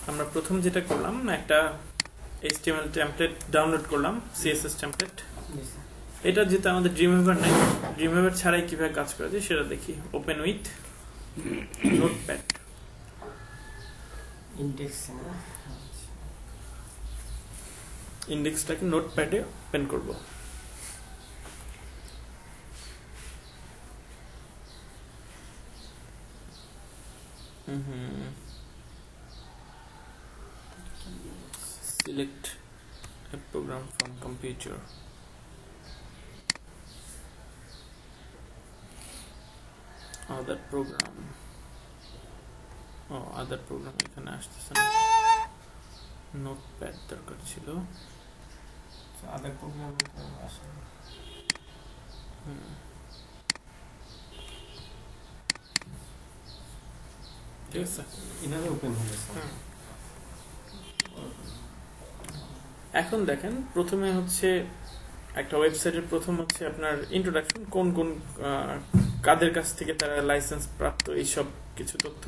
আমরা প্রথম যেটা করলাম একটা HTML টেমপ্লেট ডাউনলোড করলাম, CSS টেমপ্লেট। এটা যেটা আমাদের ড্রিমউইভার নাই, ড্রিমউইভার ছাড়াই কিভাবে কাজ করা যায় সেটা দেখি। ওপেন উইথ নোটপ্যাড, ইন্ডেক্সটাকে নোটপ্যাডে ওপেন করব। Select a program from computer. Other program. Other program এখানে আসতেছে না, নোটপ্যাড দরকার ছিল। আদার প্রোগ্রাম আসে। ঠিক আছে, এভাবে ওপেন হয়ে গেছে। এখন দেখেন প্রথমে হচ্ছে একটা ওয়েবসাইটের প্রথম হচ্ছে আপনার ইন্ট্রোডাকশন, কোন কোন কাদের কাছ থেকে তারা লাইসেন্স প্রাপ্ত, এইসব কিছু তথ্য।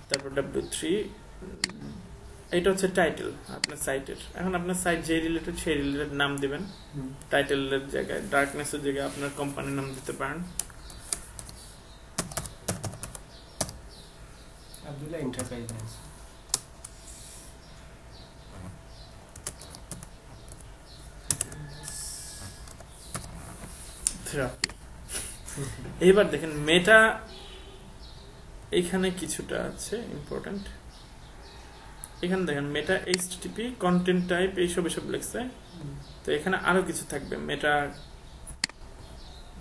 তারপর W3, এটা হচ্ছে টাইটেল আপনার সাইটের। এখন আপনার সাইট যে রিলেটেড সেই রিলেটেড নাম দিবেন, টাইটেলের জায়গায় ডার্কনেসের জায়গায় আপনার কোম্পানির নাম দিতে পারেন। আব্দুল্লাহ এন্টারপ্রাইজ। এইবার দেখেন মেটা এখানে কিছুটা আছে ইম্পর্টেন্ট। এখানে দেখেন মেটা HTTP কন্টেন্ট টাইপ এইসব লিখছে। তো এখানে আরো কিছু থাকবে মেটা,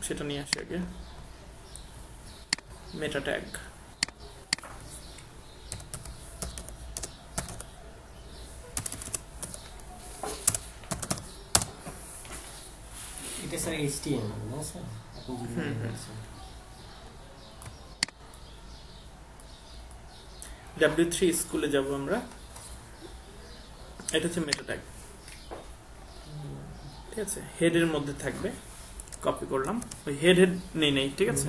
সেটা নিয়ে আসি আগে। মেটা ট্যাগ, এটা স্যার HTML না স্যার? W3 স্কুলে যাব আমরা। এটা হচ্ছে মেটা ট্যাগ, ঠিক আছে। হেডের মধ্যে থাকবে, কপি করলাম। ওই হেড নেই, ঠিক আছে।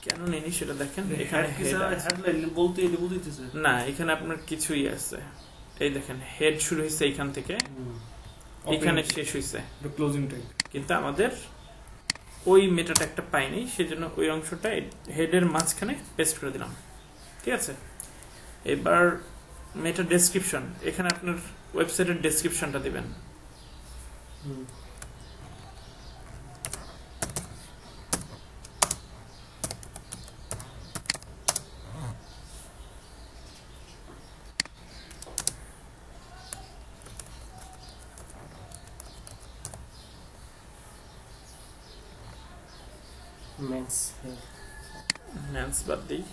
কেন নেই সেটা দেখেন, এখানে না, এখানে আপনার কিছুই আছে। এই দেখেন হেড শুরু হয়েছে এইখান থেকে, এখানে শেষ হয়েছে ক্লোজিং ট্যাগ, কিন্তু আমাদের ওই মেটা ট্যাগটা পাইনি, সেজন্য ওই অংশটা হেডের মাঝখানে পেস্ট করে দিলাম, ঠিক আছে। এবার মেটা ডেসক্রিপশন, এখানে আপনার ওয়েবসাইটের ডেসক্রিপশনটা দিবেন। মেন্স বাদ দিই,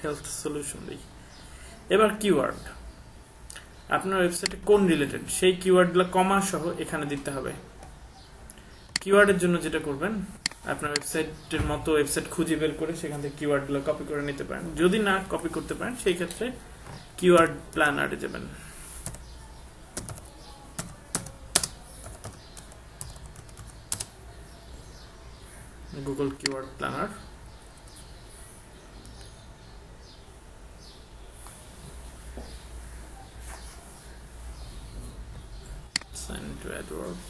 হেলথ সলিউশন দিই। এবার কিওয়ার্ড, আপনার ওয়েবসাইটে কোন রিলেটেড সেই কিওয়ার্ডগুলো কমা সহ এখানে দিতে হবে। কিওয়ার্ডের জন্য যেটা করবেন, আপনার ওয়েবসাইটের মতো ওয়েবসাইট খুঁজে বের করে সেখান থেকে কিওয়ার্ডগুলো কপি করে নিতে পারেন। যদি না কপি করতে পারেন সেই ক্ষেত্রে কিওয়ার্ড প্ল্যানারে যাবেন। Google keyword planner, sign to AdWords,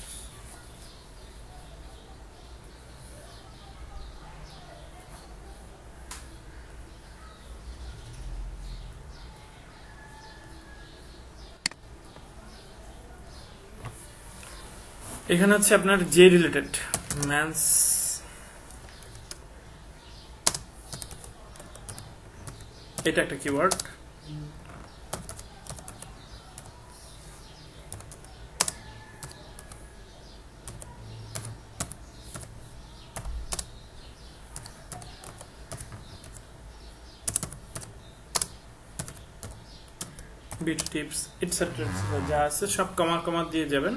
এখানে হচ্ছে আপনার যে রিলেটেড ম্যানস, এটা একটা কিওয়ার্ড। বিউটি টিপস এটসেট্রা যা আছে সব কমা কমা দিয়ে যাবেন।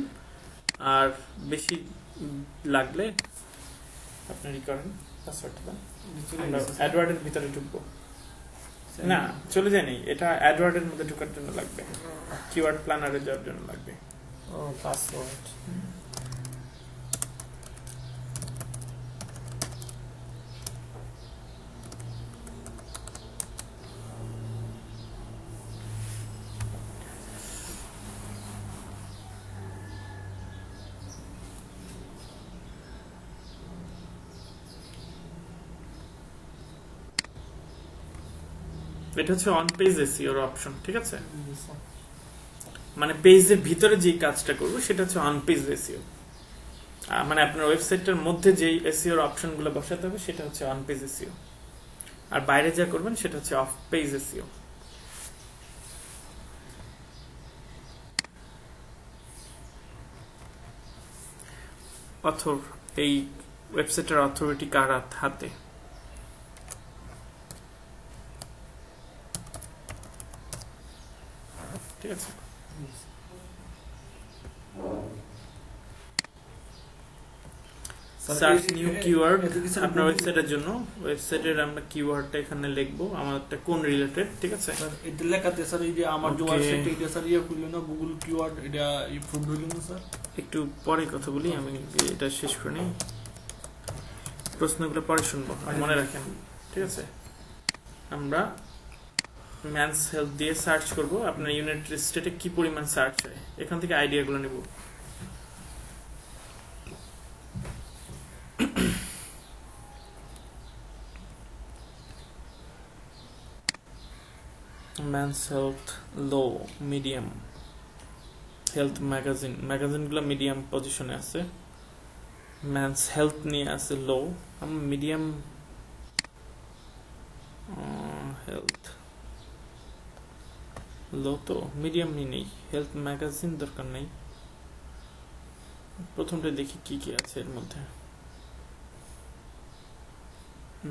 আর বেশি লাগলে আপনারই করেন, পাসওয়ার্ডটা দেন। অ্যাডওয়ার্ডের ভিতরে ঢুকবো না, চলে যায়নি, এটা অ্যাডওয়ার্ডের মধ্যে ঢোকার জন্য লাগবে, কিওয়ার্ড প্ল্যানারে যাওয়ার জন্য লাগবে। ও পাসওয়ার্ড, এটা হচ্ছে অন পেজ এসইও এর অপশন, ঠিক আছে? জি স্যার। মানে পেজের ভিতরে যে কাজটা করবো সেটা হচ্ছে অন পেজ এসইও। মানে আপনার ওয়েবসাইটের মধ্যে যেই এসইও এর অপশনগুলো বসাতে হবে সেটা হচ্ছে অন পেজ এসইও, আর বাইরে যা করবেন সেটা হচ্ছে অফ পেজ এসইও। অথর, এই ওয়েবসাইটের অথরিটি কার হাতে? ঠিক আছে, সার্চ নিউ কিওয়ার্ড আপনার ওয়েবসাইটের জন্য। ওয়েবসাইটের আমরা কিওয়ার্ডটা এখানে লিখবো, আমারটা কোন রিলেটেড, ঠিক আছে? স্যার এটা লেখাতে স্যার এই যে আমার যে Okay. ওয়েবসাইট এটা স্যার ইয়ে করলো না গুগল কিওয়ার্ড এটা ইমপ্রুভ হইল না স্যার। একটু পরে কথা বলি, আমি এটা শেষ করে নিই, প্রশ্নগুলো পরে শুনবো, মনে রাখেন, ঠিক আছে? আমরা ম্যানস হেলথ দিয়ে সার্চ করব, আপনার ইউনাইটেড স্টেটে কি পরিমাণ সার্চ হয় এখান থেকে আইডিয়াগুলো নেব। ম্যানস হেলথ লো, মিডিয়াম, হেলথ ম্যাগাজিনগুলো মিডিয়াম পজিশনে আছে, ম্যানস হেলথ নিয়ে আছে লো, আমরা মিডিয়াম হেলথ লো তো মিডিয়াম নেই, হেলথ ম্যাগাজিন দরকার নেই। প্রথমটা দেখি কি কি আছে এর মধ্যে।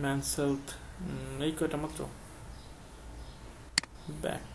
ম্যানস হেলথ এই কয়টা মাত্র, ব্যাক,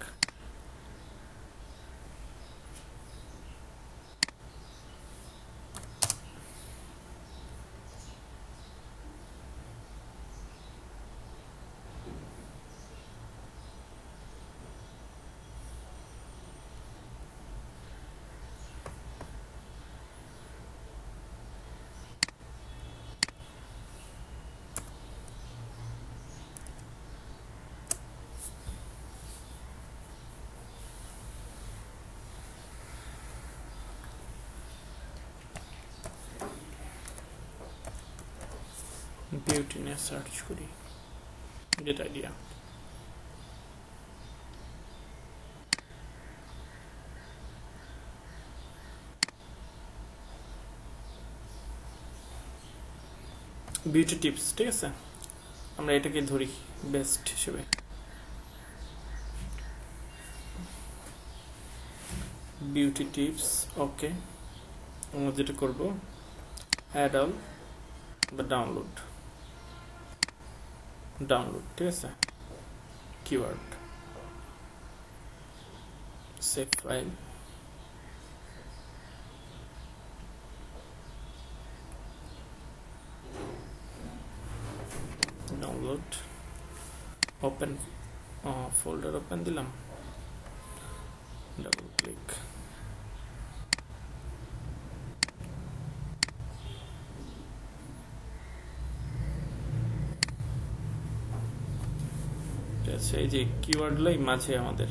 বিউটি নিয়ে সার্চ করি, গেট আইডিয়া। বিউটি টিপস, ঠিক আছে, আমরা এটাকে ধরি বেস্ট হিসেবে। বিউটি টিপস, ওকে। আমরা যেটা করব অ্যাড অল বা ডাউনলোড, ঠিক আছে, keyword save file, download, open, folder open দিলাম, ডাবল ক্লিক, আচ্ছা এই যে কিওয়ার্ডগুলোই মাঝে আমাদের,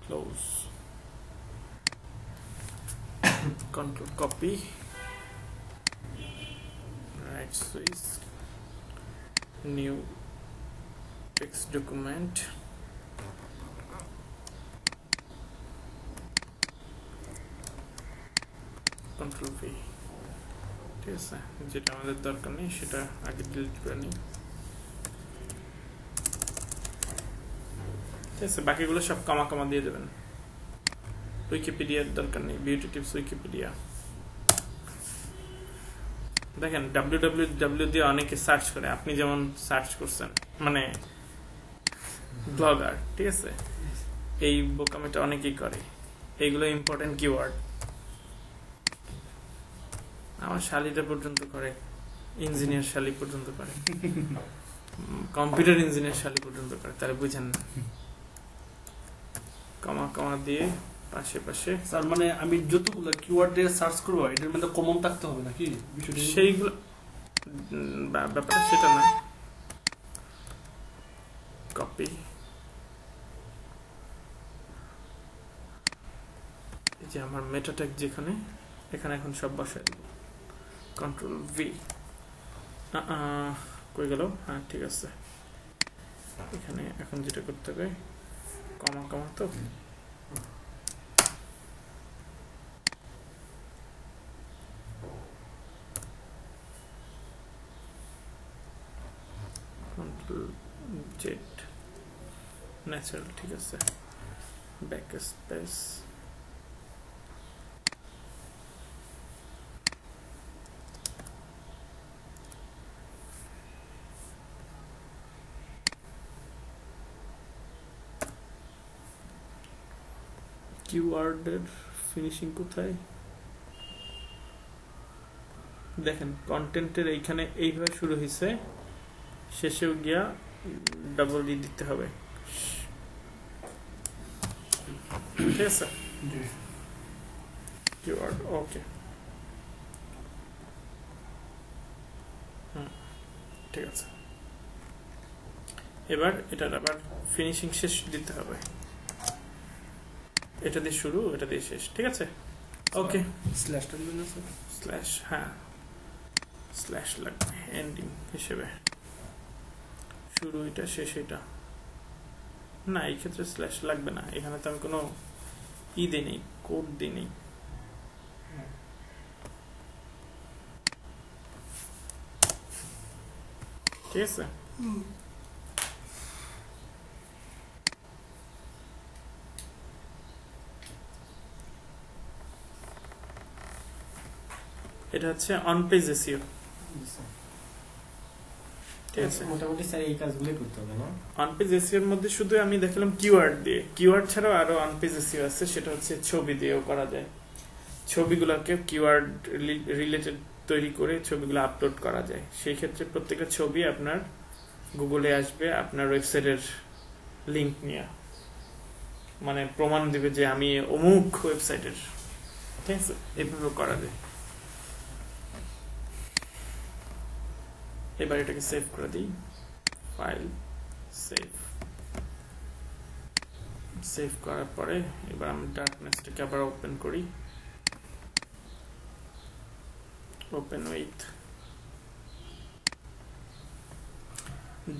close, control copy, right switch, new text document, control V, ঠিক আছে, যেটা আমাদের দরকার নেই সেটা আগে ডিলিট করে নিই, ঠিক আছে, বাকিগুলো সব কমা দিয়ে দেবেন। উইকিপিডিয়ার দরকার নেই, বিউটি টিপস উইকিপিডিয়া। দেখেন www দিয়ে অনেকে সার্চ করে, আপনি যেমন সার্চ করছেন, মানে ব্লগার, ঠিক আছে, এই বোকামিটা অনেকেই করে, এইগুলো ইম্পর্টেন্ট কিওয়ার্ড। আমার শালিটা পর্যন্ত করে, ইঞ্জিনিয়ার শালি পর্যন্ত করে, কম্পিউটার ইঞ্জিনিয়ার শালি পর্যন্ত করে, তাহলে বুঝেন না। কমা দিয়ে পাশে স্যার মানে আমি যতগুলো কিওয়ার্ড দিয়ে সার্চ করব এটার মধ্যে কমন থাকতে হবে নাকি বিষয়টা? সেইগুলো ব্যাপার সেটা না, কপি, এই যে আমার মেটা ট্যাগ যেখানে, এখানে এখন সব বসাই দেব, কন্ট্রোল ভি, কই গেল? হ্যাঁ ঠিক আছে, এখানে এখন যেটা করতে হবে কমা কমা তো Ctrl Z ন্যাচারাল, ঠিক আছে, ব্যাক স্পেস কিওয়ার্ডের ফিনিশিং কোথায় দেখেন, কন্টেন্টের এইখানে এইভাবে শুরু হয়েছে, শেষেও গিয়া ডাবল ই দিতে হবে, ঠিক আছে, জি কিওয়ার্ড ওকে, ঠিক আছে। এবার এটার আবার ফিনিশিং শেষ দিতে হবে, এটা দিয়ে শুরু, এটা দিয়ে শেষ, ঠিক আছে, ওকে। স্ল্যাশটা দিবেন না স্যার? স্ল্যাশ, হ্যাঁ স্ল্যাশ লাগবে এন্ডিং হিসেবে, শুরু এটা শেষ এটা, না এই ক্ষেত্রে স্ল্যাশ লাগবে না, এখানে তো আমি কোনো ই দিই নেই, কোড দিই নেই, ঠিক আছে। এটা হচ্ছে অন পেজ এসইও, ঠিক আছে। মোটামুটি স্যার এই কাজগুলোই করতে হবে না? অন পেজ এসইও এর মধ্যে শুধু আমি দেখালাম কিওয়ার্ড দিয়ে, কিওয়ার্ড ছাড়াও আরো অন পেজ এসইও আছে, সেটা হচ্ছে ছবি দিয়েও করা যায়, ছবিগুলোকে কিওয়ার্ড রিলেটেড তৈরি করে ছবিগুলো আপলোড করা যায়, সেই ক্ষেত্রে প্রত্যেকটা ছবি আপনার গুগলে আসবে আপনার ওয়েবসাইটের লিংক নিয়ে, মানে প্রমাণ দিবে যে আমি অমুক ওয়েবসাইটের, ঠিক আছে, এভাবে করা যায়। এবার এটাকে সেভ করে দিই, ফাইল সেভ, সেভ করার পরে এবার আমি ডার্কনেসটাকে আবার ওপেন করি, ওপেন উইথ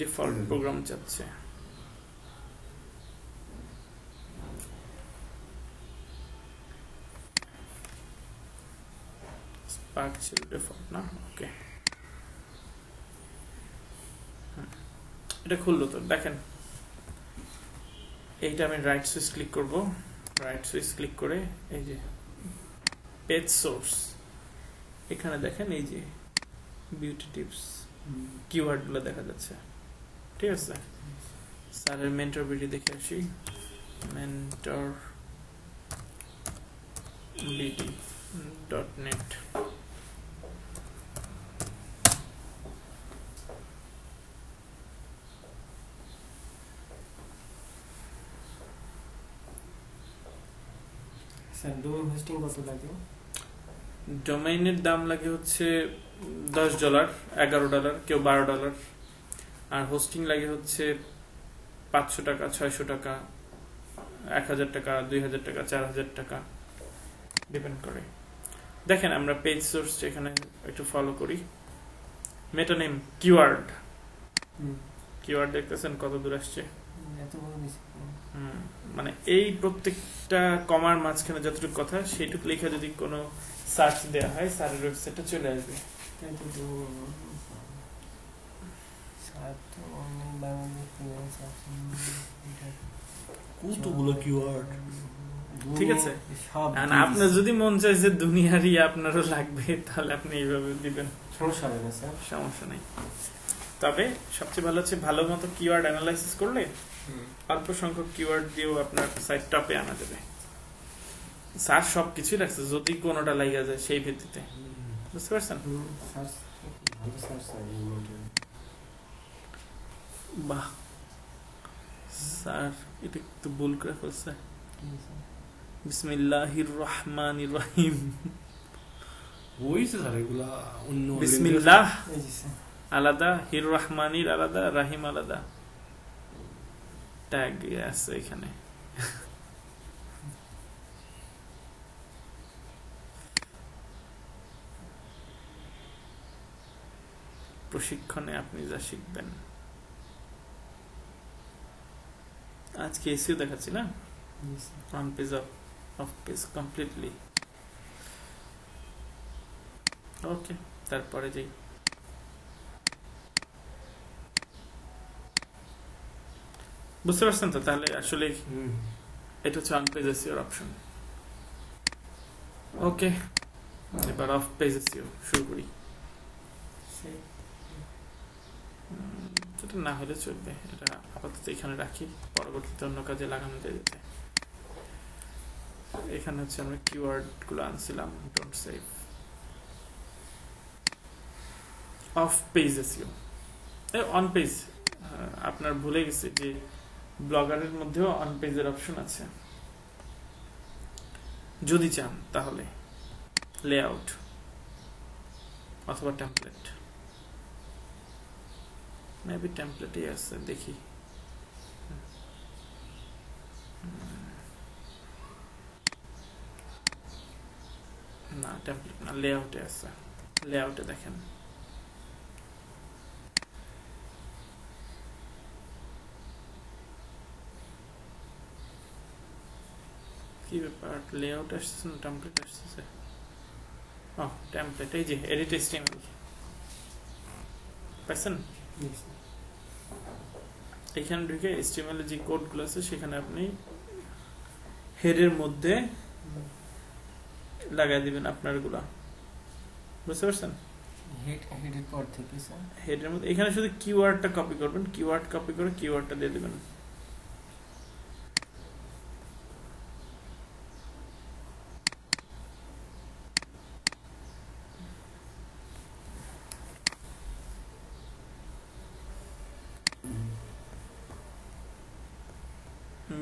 ডিফল্ট প্রোগ্রাম চাচ্ছে, স্পার্ক ছিল ডিফল্ট না, ওকে। এটা খুললো তো, দেখেন এইটা আমি রাইট সুইচ ক্লিক করব, রাইট সুইচ ক্লিক করে এই যে পেজ সোর্স, এখানে দেখেন এই যে বিউটি টিপস কিওয়ার্ড গুলো দেখা যাচ্ছে, ঠিক আছে। স্যারের মেন্টর বিডি দেখে আসি, mentor BD .net, sir domain hosting কত লাগে? ডোমেইনের দাম লাগে হচ্ছে $10, $11, কেউ $12, আর হোস্টিং লাগে হচ্ছে 500 টাকা, 600 টাকা, 1000 টাকা, 2000 টাকা, 4000 টাকা, ডিপেন্ড করে। দেখেন আমরা পেজ সোর্স এখানে একটু ফলো করি, মেটা নেম কিওয়ার্ড, কিওয়ার্ড দেখতেছেন কত দূর আসছে, এত বড় দিছি। মানে এই প্রত্যেকটা কমার মাঝখানে যতটুকু কথা সেইটুকু লেখা যদি কোনো সার্চ দেওয়া হয় স্যারের ওয়েবসাইটে চলে আসবে। তাই তো স্যার তো অনলাইন বাংলাদেশ ফ্রিল্যান্স আছে, কতগুলো কিওয়ার্ড, ঠিক আছে, সব আর আপনার যদি মন চায় যে দুনিয়ারই আপনারও লাগবে তাহলে আপনি এইভাবে দিবেন, সমস্যা হবে না স্যার। সমস্যা নেই। তবে সবচেয়ে ভালো হচ্ছে ভালো মতো কিওয়ার্ড অ্যানালাইসিস করলে অল্প সংখ্যক কিওয়ার্ড দিয়েও আপনার সাইট টপে আনা যাবে। স্যার সবকিছুই রাখছে, যদি কোনোটা লাগা যায় সেই ভিত্তিতে, বুঝতে পারছেন? স্যার ভালো স্যার স্যার এই মোটে বাহ, স্যার এটা একটু ভুল করে ফেলছে। বিসমিল্লাহির রহমানির রহিম, হইছে স্যার এগুলা অন্য বিসমিল্লাহ এই যে স্যার আলাদা, হির রহমানির আলাদা, রাহিম আলাদা, ট্যাগ আছে এখানে। প্রশিক্ষণে আপনি যা শিখবেন। আজকে এসিও দেখাচ্ছি না, on page off page completely. Okay, তারপরে যাই। বুঝতে পারছেন তো? তাহলে আসলে এটা হচ্ছে অন পেজ এসইওর অপশন। ওকে, এবার অফ পেজ এসইও শুরু করি। এটা না হলে চলবে, এটা আপাতত এখানে রাখি, পরবর্তীতে অন্য কাজে লাগানো যায় যেতে। এখানে হচ্ছে আমরা কিওয়ার্ড গুলো আনছিলাম, don't save. Of page SEO, on page আপনার ভুলে গেছে যে ব্লগারের মধ্যেও অন পেজের অপশন আছে। যদি চান তাহলে লেআউট অথবা টেমপ্লেট, মেবি টেমপ্লেটই আছে, দেখি। না, টেমপ্লেট না, লেআউটে আছে। লেআউটে দেখেন, কি ব্যাপার, লেআউট আসছে না টেমপ্লেট আসছে? ও টেমপ্লেট, এই যে এডিট এইচটিএমএল পাইছেন? এখানে ঢুকে এইচটিএমএল এর যে কোডগুলো আছে সেখানে আপনি হেডের মধ্যে লাগাই দিবেন আপনারগুলা। বুঝতে পারছেন? হেডের পর থেকে স্যার হেডের মধ্যে এখানে শুধু কিওয়ার্ডটা কপি করবেন, কিওয়ার্ড কপি করে কিওয়ার্ডটা দিয়ে দিবেন।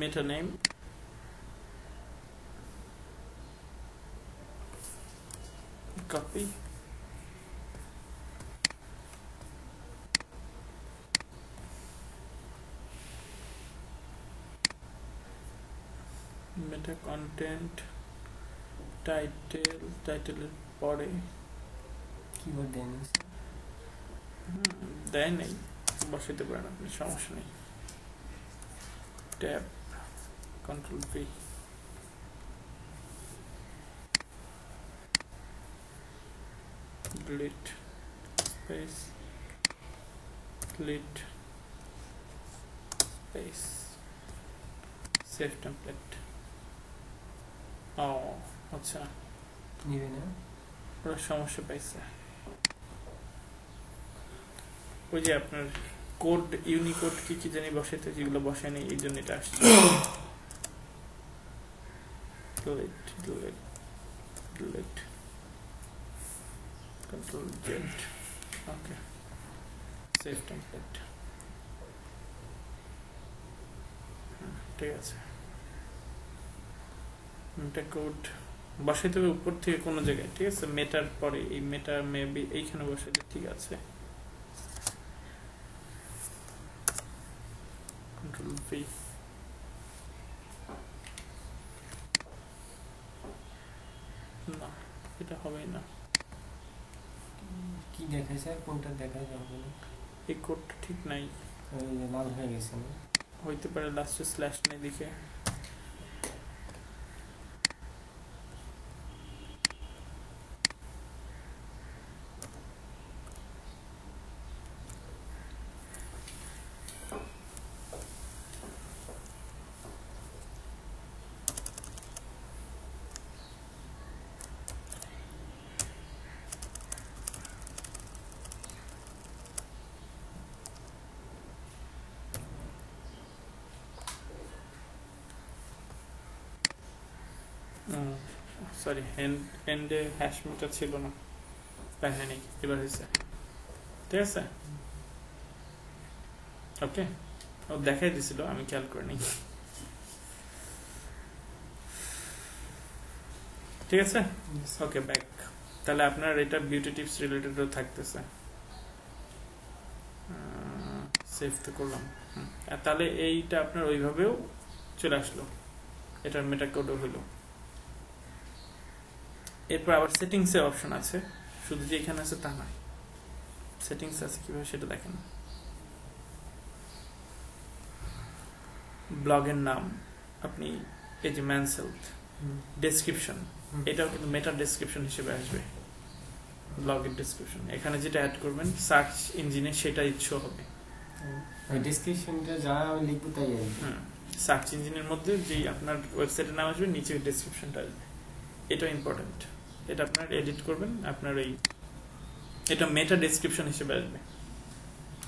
meta name, copy, meta content, title এর পরে কিওয়ার্ড দেন দেয় নেই, বসাইতে পারেন আপনি, সমস্যা নেই। Tab control V, delete space, delete space, save template। ও আচ্ছা, নিবে না, ওরা সমস্যা পাইছে। ওই যে আপনার কোড, ইউনিকোড কি কি জানি বসাইতে, যেগুলো বসায় নেই, এই জন্য এটা আসছে। delete control Z, ওকে, save template। ঠিক আছে, মেটা কোড বসাইতে হবে উপর থেকে কোনো জায়গায়, ঠিক আছে? মেটার পরে, এই মেটা মেবি এইখানে বসাইতে, ঠিক আছে। কন্ট্রোল ভি, না এটা হবেই না, কি দেখায় স্যার, কোনটা দেখায় যাবে না, এই কোডটা ঠিক নাই, ওই যে লাল হয়ে গেছে না, হইতে পারে লাস্টে স্ল্যাশ নেই দেখে। সরি, এন্ডে হ্যাশ মিটার ছিল না, হ্যাঁ নেই, এবার হয়েছে, ঠিক আছে। ওকে, ও দেখাই দিছিল, আমি খেয়াল করে নিই। ঠিক আছে, ওকে, ব্যাক। তাহলে আপনার এটা বিউটি টিপস রিলেটেডও থাকতেছে, সেভ তো করলাম। আর তাহলে এইটা আপনার ওইভাবেও চলে আসলো, এটার মেটা কোডও হলো। এরপর আবার সেটিংসে অপশন আছে, শুধু যে এখানে আছে তা নয়, সেটিংস আছে কিভাবে সেটা দেখেন। ব্লগের নাম আপনি এই যে ম্যানস হেলথ, ডেসক্রিপশন এটাও কিন্তু মেটা ডেসক্রিপশন হিসেবে আসবে। ব্লগের ডেসক্রিপশন এখানে যেটা অ্যাড করবেন সার্চ ইঞ্জিনে সেটাই শো হবে। ডেসক্রিপশনটা যা লিখবো তাই আসবে। সার্চ ইঞ্জিনের মধ্যে যেই আপনার ওয়েবসাইটের নাম আসবে নিচে ডেসক্রিপশনটা আসবে। এটা ইম্পর্টেন্ট, এটা আপনার এডিট করবেন, আপনার এই এটা মেটা ডেসক্রিপশন হিসেবে আসবে।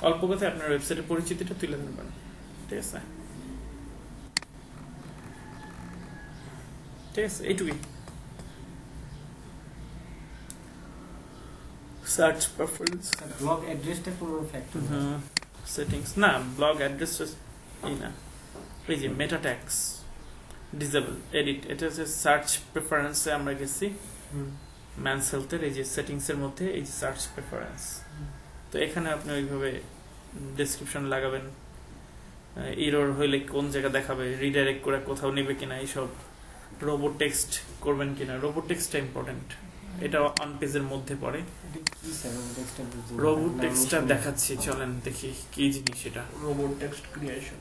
অল্প কথায় আপনার ওয়েবসাইটের পরিচিতিটা তুলে ধরবেন, ঠিক আছে? ঠিক আছে, এইটুকুই। সার্চ প্রেফারেন্স, ব্লগ অ্যাড্রেসটা কোন ফ্যাক্টর সেটিংস না, ব্লগ অ্যাড্রেস এই না, এই যে মেটা ট্যাগস ডিসেবল এডিট, এটা হচ্ছে সার্চ প্রেফারেন্সে আমরা গেছি ম্যানস হেলথের এই যে সেটিংস এর মধ্যে এই যে সার্চ প্রেফারেন্স। তো এখানে আপনি ওইভাবে ডেসক্রিপশন লাগাবেন, এরর হইলে কোন জায়গা দেখাবে, রিডাইরেক্ট করে কোথাও নেবে কিনা, এইসব রোবট টেক্সট করবেন কিনা। রোবট টেক্সটটা ইম্পর্টেন্ট, এটা অন পেজের মধ্যে পড়ে। রোবট টেক্সটটা দেখাচ্ছি, চলেন দেখি কি জিনিস এটা। রোবট টেক্সট ক্রিয়েশন,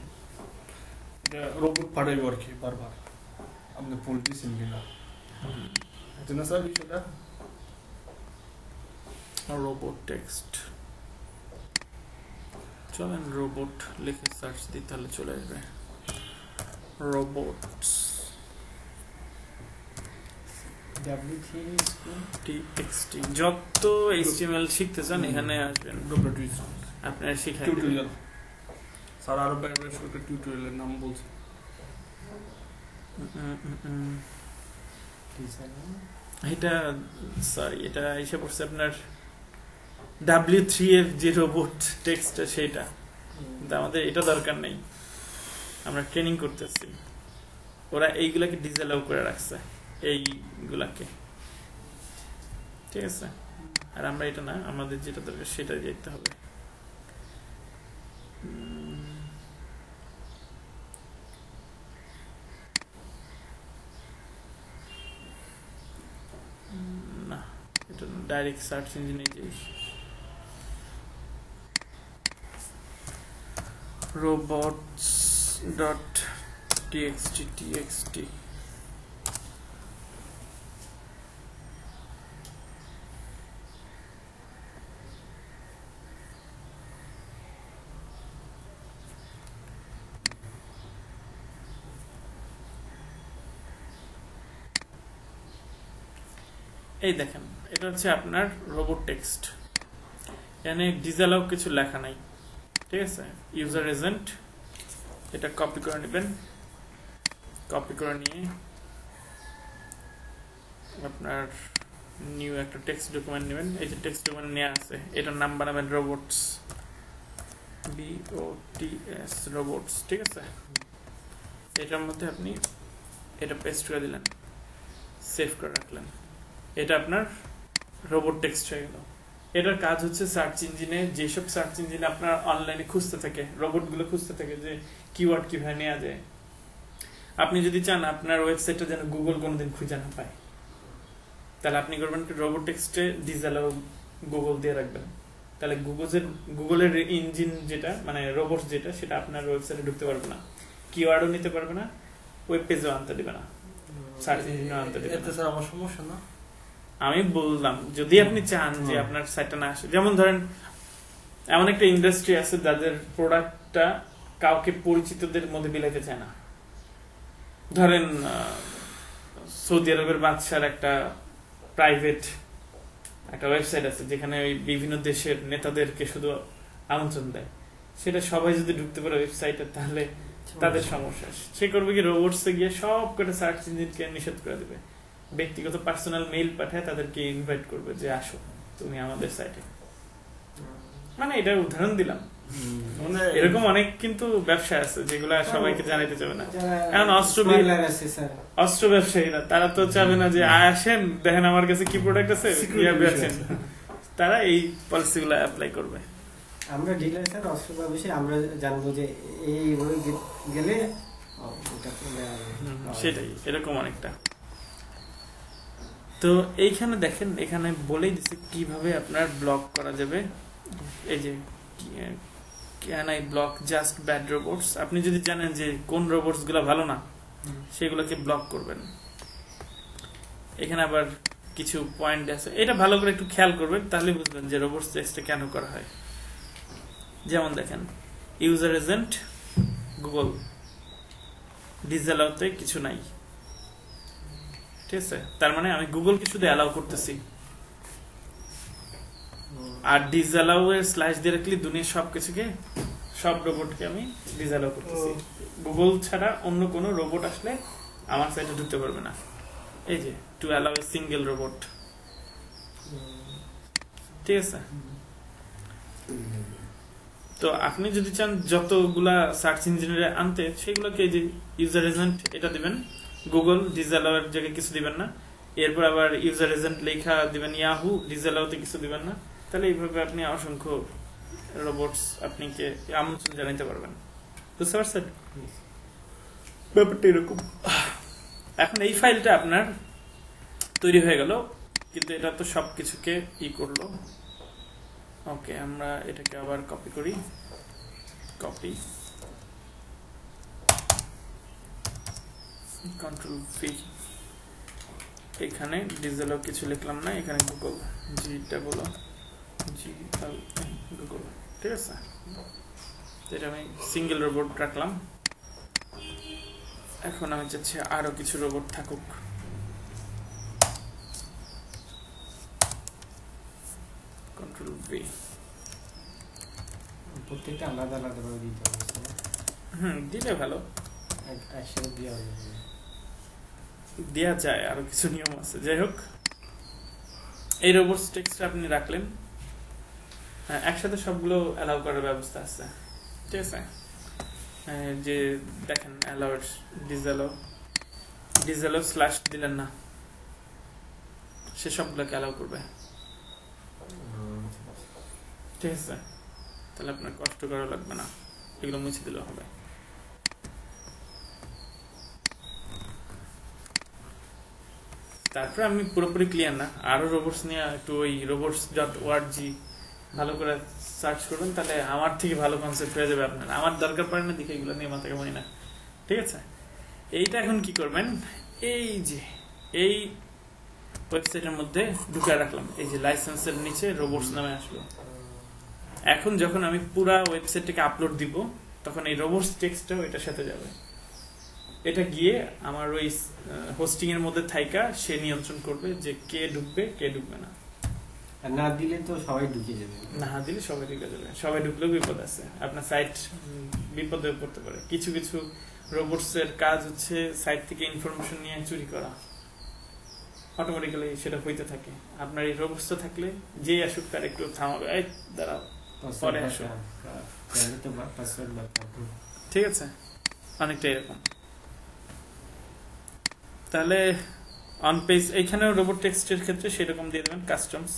এটা রোবট পাঠাইব আর কি বারবার, আপনি বলতেছেন কিনা এটা না স্যার বিষয়টা। রোবট টেক্সট, চলেন রোবট লিখে সার্চ দিই তাহলে চলে আসবে। রোবটস txt, যত HTML শিখতে চান এখানে আসবেন, আপনার শিখাই টিউটোরিয়াল। স্যার আরো বেশ একটা টিউটোরিয়ালের নাম বলছে। এটা সরি, এটা এসে পড়ছে আপনার W3 এর যে রোবট টেক্সট সেটা, কিন্তু আমাদের এটা দরকার নেই, আমরা ট্রেনিং করতেছি। ওরা এইগুলাকে ডিসঅ্যালাউ করে রাখছে, এইগুলাকে, ঠিক আছে? আর আমরা এটা না, আমাদের যেটা দরকার সেটা যেতে হবে। না, এটা ডাইরেক্ট সার্চ ইঞ্জিনে যাই, robots.txt এই দেখেন, এটা হচ্ছে আপনার রোবট টেক্সট। এখানে ডিসঅ্যালাউ কিছু লেখা নাই, ঠিক আছে? ইউজার এজেন্ট, এটা কপি করে নেবেন, কপি করে নিয়ে আপনার নিউ একটা টেক্সট ডকুমেন্ট নেবেন। এই যে টেক্সট ডকুমেন্ট নিয়ে আছে, এটার নাম বানাবেন রোবটস, BOTS রোবটস, ঠিক আছে? এটার মধ্যে আপনি এটা পেস্ট করে দিলেন, সেভ করে রাখলেন, এটা আপনার রোবট টেক্সট হয়ে গেল। এটার কাজ হচ্ছে সার্চ ইঞ্জিনে, যেসব সার্চ ইঞ্জিনে আপনার অনলাইনে খুঁজতে থাকে, রোবটগুলো খুঁজতে থাকে যে কিওয়ার্ড কিভাবে নেওয়া যায়। আপনি যদি চান আপনার ওয়েবসাইটটা যেন গুগল কোনোদিন খুঁজে না পায়, তাহলে আপনি করবেন কি, রোবট টেক্সটে ডিসঅ্যালাউ গুগল দিয়ে রাখবেন। তাহলে গুগলের ইঞ্জিন যেটা, মানে রোবট যেটা, সেটা আপনার ওয়েবসাইটে ঢুকতে পারবে না, কিওয়ার্ডও নিতে পারবে না, ওয়েব পেজও আনতে দিবে না, সার্চ ইঞ্জিনও আনতে দিবে না। স্যার আমার সমস্যা না, আমি বললাম যদি আপনি চান যে আপনার সাইটটা না আসে, যেমন ধরেন এমন একটা ইন্ডাস্ট্রি আছে যাদের প্রোডাক্টটা কাউকে পরিচিতদের মধ্যে বিলাইতে চায় না। ধরেন সৌদি আরবের বাদশার একটা প্রাইভেট একটা ওয়েবসাইট আছে যেখানে ওই বিভিন্ন দেশের নেতাদেরকে শুধু আমন্ত্রণ দেয়, সেটা সবাই যদি ঢুকতে পারে ওয়েবসাইটে তাহলে তাদের সমস্যা। সে করবে কি, রোবটসে গিয়ে সব কটা সার্চ ইঞ্জিনকে নিষেধ করে দেবে, ব্যক্তিগত পার্সোনাল মেইল পাঠায় তাদেরকে ইনভাইট করবে যে আসো তুমি আমাদের সাইটে। মানে এটা উদাহরণ দিলাম, এরকম অনেক কিন্তু ব্যবসা আছে যেগুলো সবাইকে জানাইতে চাবে না। এখন অস্ত্র ব্যবসায়ীরা তারা তো চাবে না যে আসেন দেখেন আমার কাছে কি প্রোডাক্ট আছে, তারা এই পলিসি গুলো অ্যাপ্লাই করবে। আমরা ডিলার স্যার, অস্ত্র ব্যবসায়ী, আমরা জানবো যে এই গেলে সেটাই, এরকম অনেকটা। তো এইখানে দেখেন, এখানে বলেই দিচ্ছে কিভাবে আপনার ব্লগ করা যাবে এই যে can I block just bad robots, আপনি যদি জানেন যে কোন রোবটস গুলো ভালো না সেগুলোকে ব্লক করবেন। এখানে আবার কিছু পয়েন্ট আছে, এটা ভালো করে একটু খেয়াল করবেন, তাহলে বুঝবেন যে রোবটস টেক্সটটা কেন করা হয়। যেমন দেখেন ইউজার এজেন্ট গুগল ডিসঅ্যালাউতে কিছু নাই, ঠিক আছে, তার মানে আমি গুগলকে শুধু অ্যালাউ করতেছি, আর ডিসঅ্যালাউ এর স্ল্যাশ দিয়ে রাখলে দুনিয়ার সবকিছুকে সব রোবটকে আমি ডিসঅ্যালাউ করতেছি। গুগল ছাড়া অন্য কোনো রোবট আসলে আমার সাইটে ঢুকতে পারবে না। এই যে to allow a single robot, ঠিক আছে। তো আপনি যদি চান যতগুলা সার্চ ইঞ্জিনে আনতে, সেগুলোকে এই যে ইউজার এজেন্ট এটা দিবেন, গুগল ডিসঅ্যালাউ এর জায়গায় কিছু দিবেন না, এরপর আবার ইউজার এজেন্ট লেখা দিবেন, ইয়াহু ডিসঅ্যালাউতে কিছু দিবেন না, তাহলে এইভাবে আপনি অসংখ্য রোবটস আপনাকে আমন্ত্রণ জানাইতে পারবেন। বুঝতে পারছেন ব্যাপারটা এরকম। এখন এই ফাইলটা আপনার তৈরি হয়ে গেল, কিন্তু এটা তো সবকিছুকে করলো। ওকে, আমরা এটাকে আবার কপি করি, কপি কন্ট্রোল ভি, এখানে ডিসঅ্যালাউ কিছু লিখলাম না, এখানে গুগল গুগল, ঠিক আছে। এটা আমি সিঙ্গেল রোবট রাখলাম। এখন আমি চাচ্ছি আরো কিছু রোবট থাকুক। কন্ট্রোল ভি, প্রত্যেকটা আলাদা আলাদা ভাবে দিতে হবে, দিলে ভালো, একসাথে দেওয়া যাবে, দেওয়া যায়, আরো কিছু নিয়ম আছে। যাই হোক, এই রোবটস টেক্সট আপনি রাখলেন, একসাথে সবগুলো অ্যালাউ করার ব্যবস্থা আছে, ঠিক আছে। যে দেখেন অ্যালাউ ডিসঅ্যালাউ স্ল্যাশ দিলেন না, সে সবগুলোকে অ্যালাউ করবে, ঠিক আছে। তাহলে আপনার কষ্ট করা লাগবে না, এগুলো মুছে দিলে হবে। তারপরে আমি পুরোপুরি ক্লিয়ার না, আরো রোবটস নিয়ে একটু ওই robots.org ভালো করে সার্চ করবেন, তাহলে আমার থেকে ভালো কনসেপ্ট হয়ে যাবে আপনার। আমার দরকার পড়ে না দেখে এগুলো নিয়ে মাথা কামাই না, ঠিক আছে। এইটা এখন কি করবেন, এই যে এই ওয়েবসাইটের মধ্যে ঢুকে রাখলাম, এই যে লাইসেন্সের নিচে রোবটস নামে আসলো। এখন যখন আমি পুরা ওয়েবসাইটটাকে আপলোড দিব, তখন এই রোবটস টেক্সটটাও এটার সাথে যাবে। এটা গিয়ে আমার ওই হোস্টিং এর মধ্যে থাইকা সে নিয়ন্ত্রণ করবে যে কে ঢুকবে কে ঢুকবে না। আর না দিলে তো সবাই ঢুকে যাবে, না দিলে সবাই ঢুকে যাবে, সবাই ঢুকলেও বিপদ আছে, আপনার সাইট বিপদে পড়তে পারে। কিছু কিছু রোবটস এর কাজ হচ্ছে সাইট থেকে ইনফরমেশন নিয়ে চুরি করা, অটোমেটিক্যালি সেটা হইতে থাকে। আপনার এই রোবটস থাকলে যেই আসুক তার একটু থামাবে, এই দাঁড়াও পরে আসো, ঠিক আছে, অনেকটা এরকম। তাহলে অন পেজ এইখানেও রোবট টেক্সটের ক্ষেত্রে সেরকম দিয়ে দেবেন, কাস্টমস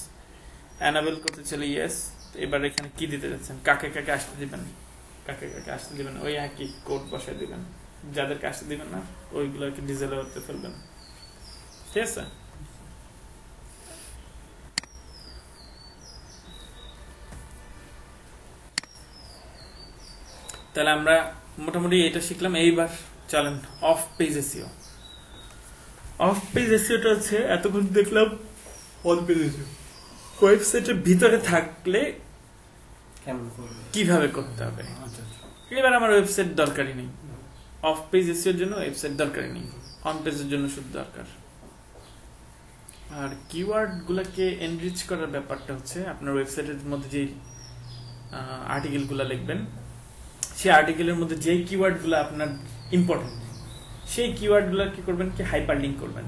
অ্যানাবেল করতে চাইলে ইয়েস। এবার এখানে কি দিতে যাচ্ছেন, কাকে কাকে আসতে দিবেন, কাকে কাকে আসতে দিবেন ওই একই কোড বসায় দিবেন, যাদেরকে আসতে দিবেন না ওইগুলোকে ডিসঅ্যালাউ করতে ফেলবেন, ঠিক আছে। তাহলে আমরা মোটামুটি এটা শিখলাম। এইবার চলেন off page SEO. Off page এসইওটা হচ্ছে এতক্ষণ দেখলাম অন পেজ এসইও, ওয়েবসাইটের ভিতরে থাকলে কিভাবে করতে হবে। এবার আমার ওয়েবসাইট দরকারই নেই, অফ পেজ এসইওর জন্য ওয়েবসাইট দরকারই নেই, অন পেজের জন্য শুধু দরকার। আর কিওয়ার্ড গুলাকে এনরিচ করার ব্যাপারটা হচ্ছে আপনার ওয়েবসাইটের মধ্যে যে আর্টিকেল গুলা লিখবেন, সেই আর্টিকেলের মধ্যে যে কিওয়ার্ড গুলা আপনার ইম্পর্টেন্ট, সেই কিওয়ার্ড গুলা কি করবেন, কি হাইপার লিঙ্ক করবেন।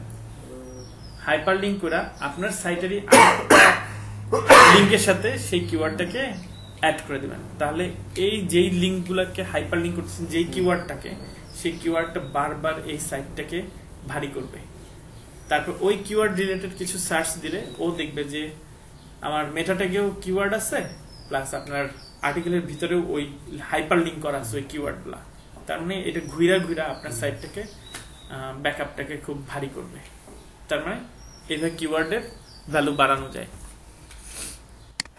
হাইপার লিঙ্ক করে আপনার সাইটেরই লিঙ্কের সাথে সেই কিওয়ার্ডটাকে অ্যাড করে দিবেন। তাহলে এই যেই লিঙ্ক গুলাকে হাইপার লিঙ্ক করতেছেন, যেই কিওয়ার্ডটাকে, সেই কিওয়ার্ডটা বারবার এই সাইটটাকে ভারী করবে। তারপর ওই কিওয়ার্ড রিলেটেড কিছু সার্চ দিলে ও দেখবে যে আমার মেটাট্যাগেও কিওয়ার্ড আছে, প্লাস আপনার আর্টিকেলের ভিতরেও ওই হাইপার লিঙ্ক করা আছে ওই কিওয়ার্ডগুলা। তার মানে এটা ঘুরা ঘুরা আপনার সাইটটাকে ব্যাকআপটাকে খুব ভারী করবে। তার মানে এইভাবে কিওয়ার্ডের ভ্যালু বাড়ানো যায়।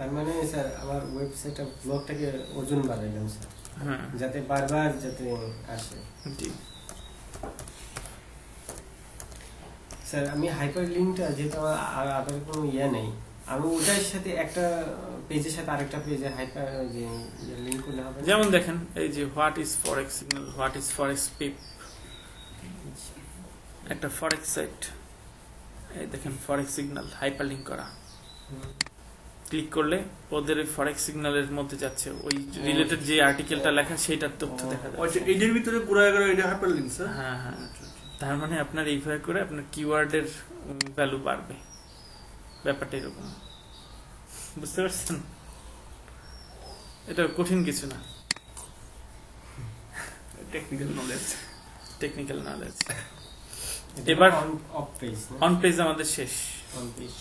তার মানে স্যার আমার ওয়েবসাইটটা ব্লগটাকে ওজন বাড়াইলাম স্যার, হ্যাঁ যাতে বারবার যাতে আসে। জি স্যার আমি হাইপার লিঙ্কটা যেহেতু আমার আবার কোনো ইয়ে নেই, আমি ওটার সাথে একটা পেজের সাথে আরেকটা পেজে হাইপার যে লিঙ্ক করলে হবে না? যেমন দেখেন এই যে what is forex signal, what is forex pip, একটা ফরেক্স সাইট, এই দেখেন ফরেক্স সিগন্যাল হাইপার লিঙ্ক করা, হুম। ক্লিক করলে ওদের ফরেক্স সিগন্যালের মধ্যে যাচ্ছে, ওই রিলেটেড যে আর্টিকেলটা লেখা সেটার তথ্য দেখা যাচ্ছে। এটার ভিতরে পুরো এগারো এটা হাইপার লিঙ্ক স্যার। হ্যাঁ হ্যাঁ, তার মানে আপনার এইভাবে করে আপনার কিওয়ার্ডের ভ্যালু বাড়বে, ব্যাপারটা এরকম, বুঝতে পারছেন? এটা কঠিন কিছু না, টেকনিক্যাল নলেজ। Technical knowledge. এটা এবার on of page on page আমাদের শেষ। On page